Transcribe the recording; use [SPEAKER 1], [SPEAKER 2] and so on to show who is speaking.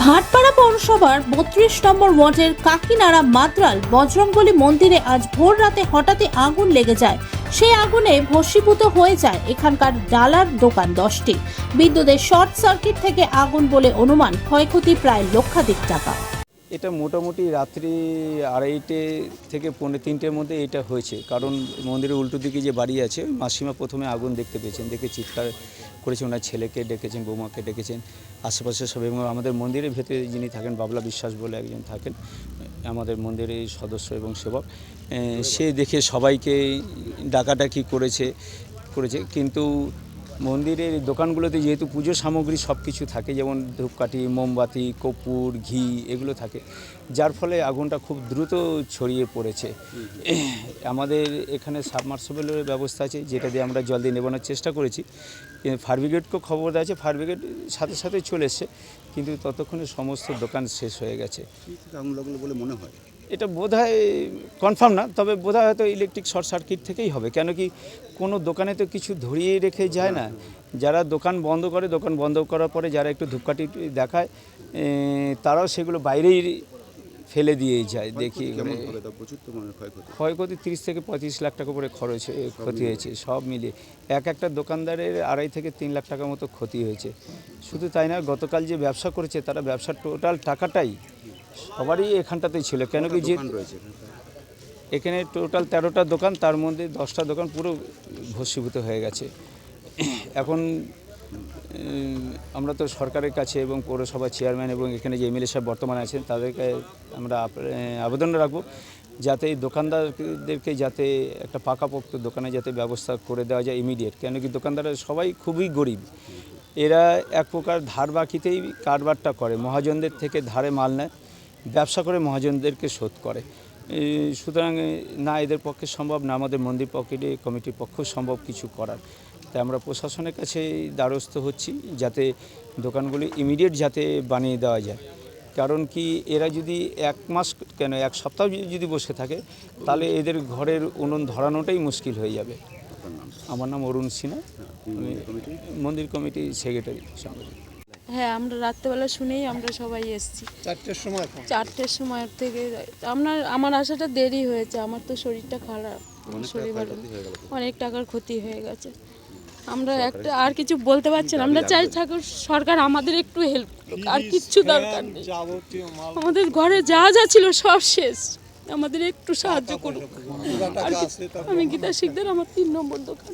[SPEAKER 1] ভাটপাড়া পৌরসভার ৩২ নম্বর ওয়ার্ডের কাকিনাড়া মাদ্রাল বজরংবলী মন্দিরে আজ ভোর রাতে হঠাৎই আগুন লেগে যায়। সেই আগুনে ভস্মীভূত হয়ে যায় এখানকার ডালার দোকান 10টি। বিদ্যুতের শর্ট সার্কিট থেকে আগুন বলে অনুমান, ক্ষয়ক্ষতি প্রায় লক্ষাধিক টাকা।
[SPEAKER 2] এটা মোটামুটি রাত্রি 2:30 থেকে 2:45-র মধ্যে এটা হয়েছে। কারণ মন্দিরের উল্টো দিকে যে বাড়ি আছে, মাসিমা প্রথমে আগুন দেখতে পেয়েছেন, দেখে চিৎকার করেছেন, ওনার ছেলেকে ডেকেছেন, বৌমাকে ডেকেছেন, আশেপাশে সব। এবং আমাদের মন্দিরের ভেতরে যিনি থাকেন, বাবলা বিশ্বাস বলে একজন থাকেন, আমাদের মন্দিরের সদস্য এবং সেবক, সে দেখে সবাইকে ডাকাডাকি করেছে। কিন্তু মন্দিরের দোকানগুলোতে যেহেতু পুজো সামগ্রী সব কিছু থাকে, যেমন ধূপকাঠি, মোমবাতি, কর্পূর, ঘি, এগুলো থাকে, যার ফলে আগুনটা খুব দ্রুত ছড়িয়ে পড়েছে। আমাদের এখানে সাবমার্সিবলের ব্যবস্থা আছে, যেটা দিয়ে আমরা জল দিয়ে নেবানোর চেষ্টা করেছি। ফায়ার ব্রিগেডকেও খবর দেওয়া আছে, ফায়ার ব্রিগেড সাথে সাথে চলে এসছে, কিন্তু ততক্ষণে সমস্ত দোকান শেষ হয়ে গেছে।
[SPEAKER 3] আগুন লাগলো বলে মনে হয়?
[SPEAKER 2] এটা বোধহয় কনফার্ম না, তবে বোধহয় হয়তো ইলেকট্রিক শর্ট সার্কিট থেকেই হবে। কেন কি কোনো দোকানে তো কিছু ধরিয়ে রেখে যায় না। যারা দোকান বন্ধ করে, দোকান বন্ধ করার পরে যারা একটু ধূপকাঠি দেখায়, তারাও সেগুলো বাইরেই ফেলে দিয়ে যায়। দেখি ক্ষয়ক্ষতি 30 থেকে 35 লাখ টাকা করে ক্ষতি হয়েছে, সব মিলিয়ে একটা দোকানদারের 2.5 থেকে 3 লাখ টাকার মতো ক্ষতি হয়েছে। শুধু তাই না, গতকাল যে ব্যবসা করেছে তারা ব্যবসার টোটাল টাকাটাই সবারই এখানটাতেই ছিল। কেন কি যে এখানে টোটাল 13টা দোকান, তার মধ্যে 10টা দোকান পুরো ভস্মীভূত হয়ে গেছে। এখন আমরা তো সরকারের কাছে এবং পৌরসভার চেয়ারম্যান এবং এখানে যে এমএলএ সাহেব বর্তমানে আছেন, তাদেরকে আমরা আবেদন রাখবো যাতে এই দোকানদারদেরকে যাতে একটা পাকাপোক্ত দোকানে যাতে ব্যবস্থা করে দেওয়া যায় ইমিডিয়েট। কেন কি দোকানদাররা সবাই খুবই গরিব, এরা এক প্রকার ধার বাকিতেই কারবারটা করে, মহাজনদের থেকে ধারে মাল নেয়, ব্যবসা করে মহাজনদেরকে শোধ করে। সুতরাং না এদের পক্ষে সম্ভব, না আমাদের মন্দির পকেটে কমিটির পক্ষেও সম্ভব কিছু করার। তাই আমরা প্রশাসনের কাছে দ্বারস্থ হচ্ছি যাতে দোকানগুলি ইমিডিয়েট যাতে বানিয়ে দেওয়া যায়। কারণ কি এরা যদি 1 মাস কেন 1 সপ্তাহ যদি বসে থাকে, তাহলে এদের ঘরের উনুন ধরানোটাই মুশকিল হয়ে যাবে। আমার নাম অরুণ সিনহা, মন্দির কমিটি সেক্রেটারি সঙ্গে।
[SPEAKER 4] হ্যাঁ, আমরা রাত্রেবেলা শুনেই আমরা সবাই এসেছি 4টের সময় থেকে। আমার আসাটা দেরি হয়েছে, আমার তো শরীরটা খারাপ, শরীর ভালো, অনেক টাকার ক্ষতি হয়ে গেছে। আমরা একটা আর কিছু বলতে পারছি না। আমরা চাই ঠাকুর সরকার আমাদের একটু হেল্প করুক, আর কিচ্ছু দরকার নেই। আমাদের ঘরে যা যা ছিল সব শেষ, আমাদের একটু সাহায্য করুক। আমি গীতা শিকদার, আমার 3 নম্বর দোকান।